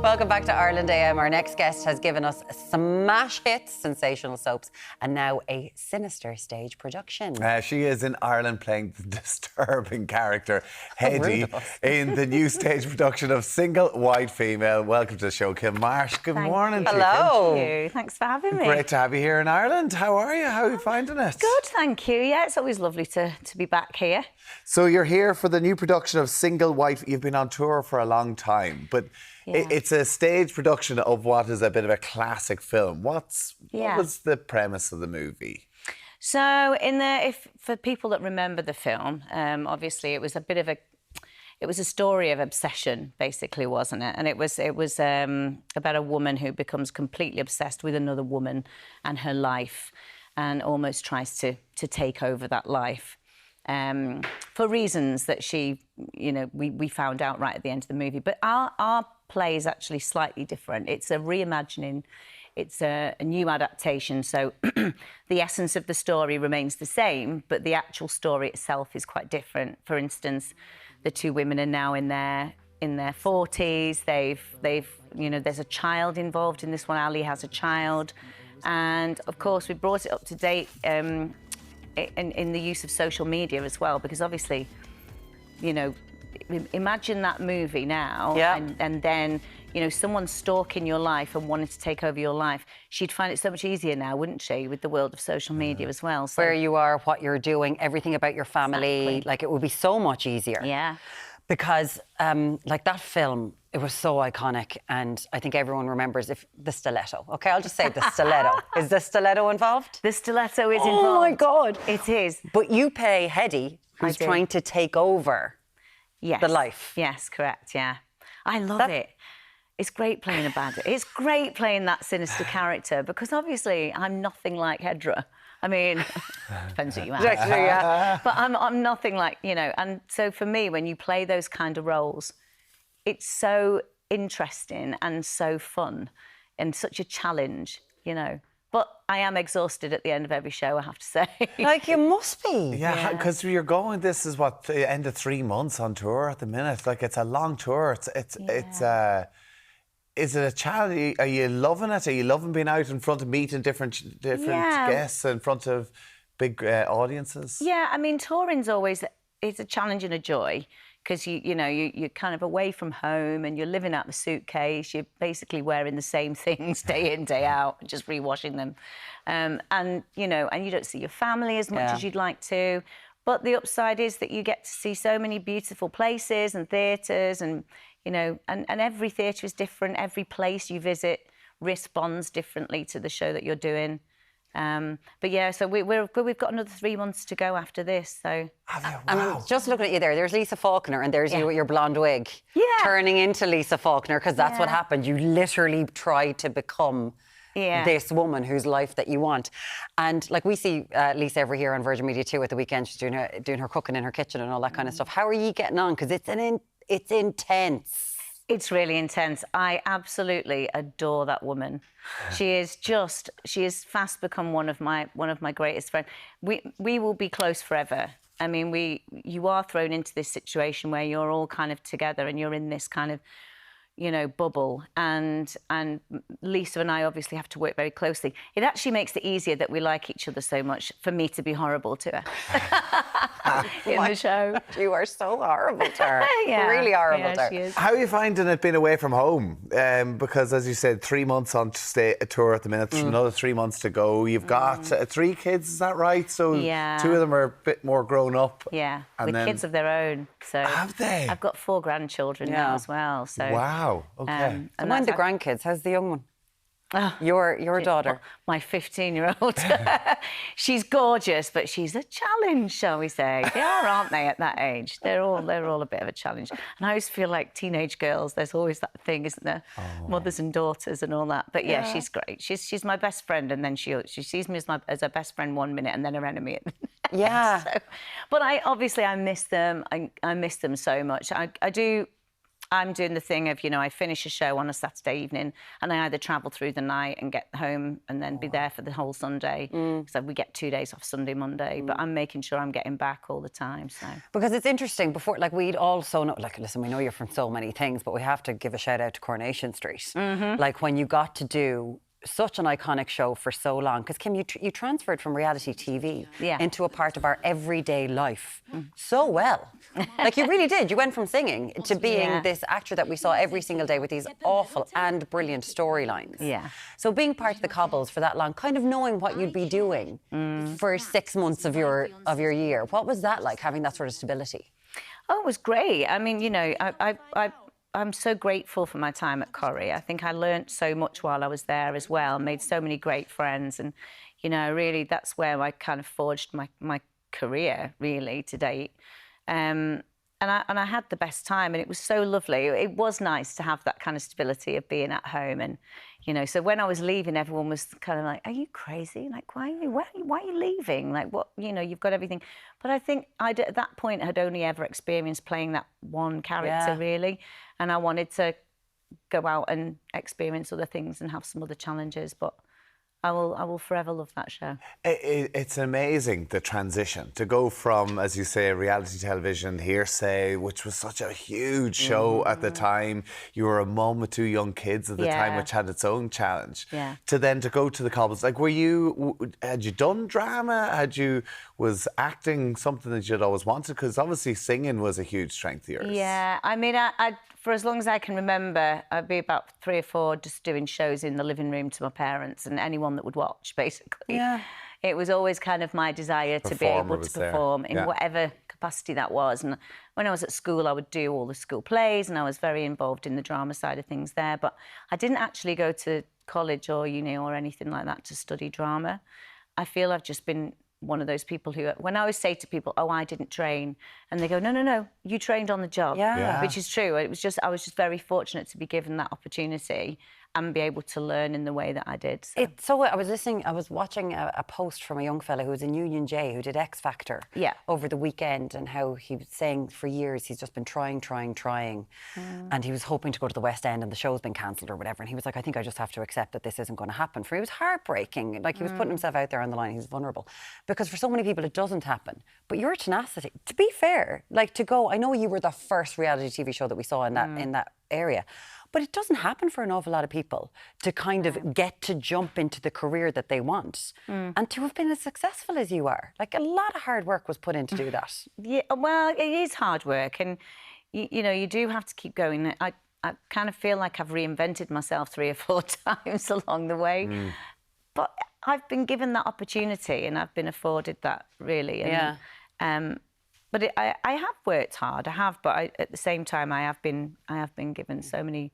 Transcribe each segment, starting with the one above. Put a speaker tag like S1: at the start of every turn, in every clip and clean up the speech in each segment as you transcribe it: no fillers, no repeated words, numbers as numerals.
S1: Welcome back to Ireland AM. Our next guest has given us smash hits, sensational soaps, and now a sinister stage production.
S2: She is in Ireland playing the disturbing character Hedy in the new stage production of Single White Female. Welcome to the show, Kym Marsh. Good morning to you.
S1: Hello.
S3: Thank you. Thanks for having me.
S2: Great to have you here in Ireland. How are you? How are you finding it?
S3: Good, thank you. Yeah, it's always lovely to be back here.
S2: So you're here for the new production of Single White. You've been on tour for a long time, but it's a stage production of what is a bit of a classic film. What was the premise of the movie?
S3: So, for people that remember the film, obviously it was a story of obsession, basically, wasn't it? And it was about a woman who becomes completely obsessed with another woman and her life, and almost tries to take over that life. For reasons that we found out right at the end of the movie. But our play is actually slightly different. It's a reimagining, it's a new adaptation. So the essence of the story remains the same, but the actual story itself is quite different. For instance, the two women are now in their 40s. There's a child involved in this one. Ali has a child. And of course, we brought it up to date in the use of social media as well, because obviously, imagine that movie now, and then, someone stalking your life and wanting to take over your life. She'd find it so much easier now, wouldn't she, with the world of social media as well. So,
S1: where you are, what you're doing, everything about your family,
S3: exactly.
S1: it would be so much easier.
S3: Yeah.
S1: Because, that film, it was so iconic, and I think everyone remembers the stiletto. Okay, I'll just say the stiletto. Is the stiletto involved?
S3: The stiletto is involved.
S1: Oh, my God.
S3: It is.
S1: But you play Hedy, who's trying to take over the life.
S3: Yes, correct, yeah. I love it. It's great playing a bad... It's great playing that sinister character, because obviously I'm nothing like Hedy. I mean, depends what you ask.
S1: Actually, yeah.
S3: But I'm nothing like, and so for me, when you play those kind of roles, it's so interesting and so fun and such a challenge, But I am exhausted at the end of every show, I have to say.
S1: You must be.
S2: Yeah, because you're going, this is the end of 3 months on tour at the minute. It's a long tour. Is it a challenge? Are you loving it? Are you loving being out in front of meeting different guests, in front of big audiences?
S3: Yeah, I mean, touring's always, it's a challenge and a joy, because you're kind of away from home and you're living out the suitcase. You're basically wearing the same things day in, day out, just rewashing them, and you don't see your family as much as you'd like to. But the upside is that you get to see so many beautiful places and theatres, and and every theatre is different. Every place you visit responds differently to the show that you're doing. But yeah, so we've got another 3 months to go after this. So,
S2: wow.
S1: I'm just looking at you there. There's Lisa Faulkner, and there's you with your blonde wig, turning into Lisa Faulkner, because that's what happened. You literally tried to become this woman whose life that you want. And we see Lisa every year on Virgin Media 2 at the weekend. She's doing her cooking in her kitchen and all that kind of stuff. How are you getting on? Because it's intense.
S3: It's really intense. I absolutely adore that woman. She has fast become one of my greatest friends. We will be close forever. I mean, you are thrown into this situation where you're all kind of together and you're in this kind of, bubble. And Lisa and I obviously have to work very closely. It actually makes it easier that we like each other so much for me to be horrible to her in the show.
S1: You are so horrible to her. Really horrible to her.
S3: She is.
S2: How are you finding it being away from home? Because, as you said, 3 months on tour at the minute, another 3 months to go. You've got 3 kids, is that right? So 2 of them are a bit more grown up.
S3: Yeah, with kids of their own. So
S2: have they?
S3: I've got 4 grandchildren now as well. So
S2: wow. Okay.
S1: And when the grandkids, how's the young one? Your daughter?
S3: My 15-year-old. She's gorgeous, but she's a challenge, shall we say. They are, aren't they, at that age? They're all a bit of a challenge. And I always feel like teenage girls, there's always that thing, isn't there? Mothers and daughters and all that. But yeah, she's great. She's my best friend, and then she sees me as her best friend 1 minute and then her enemy at the next. Yeah. So, but I miss them. I miss them so much. I do I'm doing the thing of, I finish a show on a Saturday evening and I either travel through the night and get home and then be there for the whole Sunday. So we get 2 days off, Sunday, Monday, but I'm making sure I'm getting back all the time, so.
S1: Because it's interesting, before, like, we'd also know, like, listen, we know you're from so many things, but we have to give a shout out to Coronation Street. Like, when you got to do such an iconic show for so long, because Kym, you transferred from reality TV into a part of our everyday life so well. Like, you really did. You went from singing to being this actor that we saw every single day with these awful and brilliant storylines.
S3: Yeah.
S1: So being part of the Cobbles for that long, kind of knowing what you'd be doing for 6 months of your year, what was that like, having that sort of stability?
S3: Oh, it was great. I mean, I'm so grateful for my time at Corrie. I think I learnt so much while I was there as well, made so many great friends, and, really that's where I kind of forged my career, really, to date. And I had the best time, and it was so lovely. It was nice to have that kind of stability of being at home, and so when I was leaving, everyone was kind of like, "Are you crazy? Like, why are you leaving? Like, what? You've got everything." But I think at that point had only ever experienced playing that one character really, and I wanted to go out and experience other things and have some other challenges, but. I will forever love that show.
S2: It's amazing, the transition, to go from, as you say, reality television, Hearsay, which was such a huge show at the time. You were a mum with 2 young kids at the time, which had its own challenge.
S3: Yeah.
S2: To then to go to the Cobbles. Like, had you done drama? Was acting something that you'd always wanted? Because obviously singing was a huge strength of yours.
S3: Yeah, I mean, I for as long as I can remember, I'd be about 3 or 4 just doing shows in the living room to my parents and anyone that would watch, basically.
S1: Yeah.
S3: It was always kind of my desire to be able to perform in whatever capacity that was. And when I was at school, I would do all the school plays, and I was very involved in the drama side of things there. But I didn't actually go to college or uni or anything like that to study drama. I feel I've just been one of those people who, when I always say to people, "Oh, I didn't train," and they go, "No, you trained on the job," which is true. I was just very fortunate to be given that opportunity and be able to learn in the way that I did.
S1: So. I was watching a post from a young fella who was in Union J, who did X Factor over the weekend, and how he was saying for years he's just been trying. And he was hoping to go to the West End and the show's been cancelled or whatever. And he was like, "I think I just have to accept that this isn't going to happen." For him, it was heartbreaking. Like, he was putting himself out there on the line. He was vulnerable. Because for so many people, it doesn't happen. But your tenacity, to be fair, like, to go, I know you were the first reality TV show that we saw in that area. But it doesn't happen for an awful lot of people to kind of get to jump into the career that they want and to have been as successful as you are. Like, a lot of hard work was put in to do that.
S3: Yeah, well, it is hard work, and you do have to keep going. I kind of feel like I've reinvented myself 3 or 4 times along the way. But I've been given that opportunity and I've been afforded that, really. And, but I have worked hard, but at the same time, I have been given so many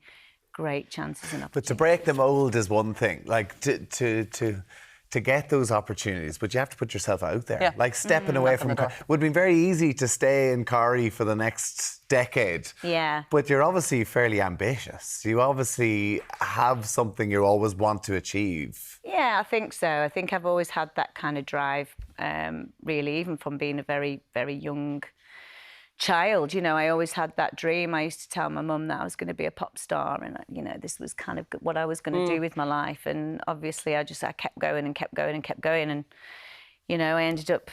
S3: great chances and opportunities.
S2: But to break the mould is one thing, like to get those opportunities, but you have to put yourself out there. Like, stepping away from would be very easy to stay in Corrie for the next decade.
S3: Yeah.
S2: But you're obviously fairly ambitious. You obviously have something you always want to achieve.
S3: Yeah, I think so. I think I've always had that kind of drive, really, even from being a very, very young child. I always had that dream. I used to tell my mum that I was going to be a pop star, and this was kind of what I was going to do with my life. And obviously I kept going and kept going and kept going, and I ended up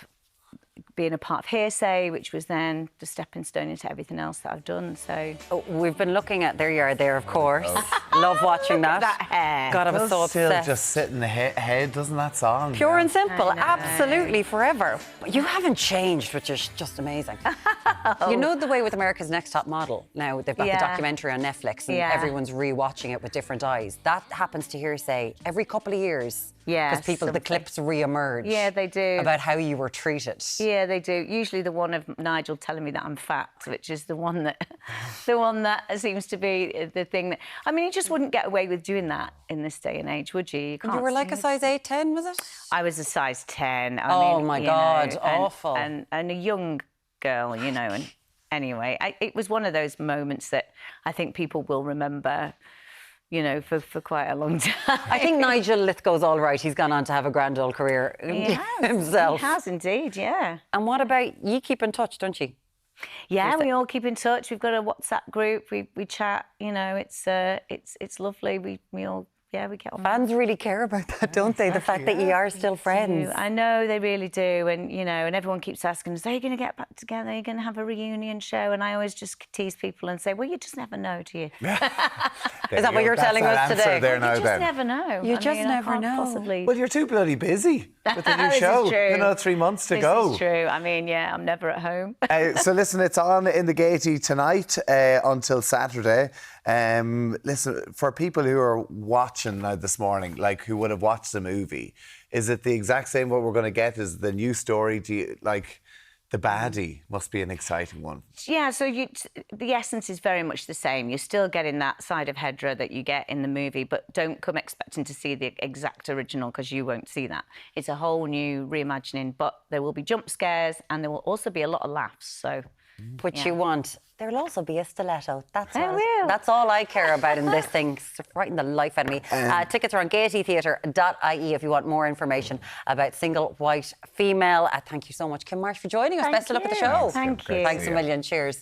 S3: being a part of Hearsay, which was then the stepping stone into everything else that I've done. So
S1: we've been looking at, there you are there, of course. Love watching that.
S3: That hair.
S1: God, I was so obsessed.
S2: Still just sitting ahead, doesn't that song?
S1: Pure and simple, absolutely, forever. But you haven't changed, which is just amazing. You know the way with America's Next Top Model now, they've got the documentary on Netflix and everyone's re-watching it with different eyes. That happens to Hearsay every couple of years.
S3: Yeah,
S1: because the clips re-emerge.
S3: Yeah, they do.
S1: About how you were treated.
S3: Yeah, they do. Usually the one of Nigel telling me that I'm fat, which is the one that seems to be the thing that... I mean, you just wouldn't get away with doing that in this day and age, would you?
S1: You were like a size 8, 10, was it?
S3: I was a size 10.
S1: Oh, my God, awful.
S3: And a young girl, and anyway, it was one of those moments that I think people will remember, for quite a long time.
S1: I think Nigel Lithgow's all right. He's gone on to have a grand old career himself.
S3: He has indeed, yeah.
S1: And what about, you keep in touch, don't you?
S3: Yeah, we all keep in touch. We've got a WhatsApp group. We chat. You know, it's lovely. We all. Yeah, we get on.
S1: Fans really care about that, don't they? The fact that you are still friends.
S3: I know they really do, and you know, and everyone keeps asking us, "Are you going to get back together? Are you going to have a reunion show?" And I always just tease people and say, "Well, you just never know, do you?"
S1: Is that what you're telling us today?
S3: You just never know.
S1: You just never know.
S3: Possibly.
S2: Well, you're too bloody busy with the new
S3: This
S2: show.
S3: is true.
S2: You know, 3 months to go.
S3: This is true. I mean, yeah, I'm never at home.
S2: So listen, it's on in the Gaiety tonight until Saturday. Listen, for people who are watching now this morning, like who would have watched the movie, is it the exact same what we're going to get? Is the new story? Do you, like, the baddie must be an exciting one.
S3: Yeah, so the essence is very much the same. You're still getting that side of Hedy that you get in the movie, but don't come expecting to see the exact original because you won't see that. It's a whole new reimagining, but there will be jump scares and there will also be a lot of laughs. So,
S1: Which you want. There'll also be a stiletto.
S3: will.
S1: That's all I care about in this thing. It's frightening the life out of me. Tickets are on gaietytheatre.ie if you want more information about Single White Female. Thank you so much, Kym Marsh, for joining us. Best of luck with the show.
S3: Thank you.
S1: Thanks a million. Cheers.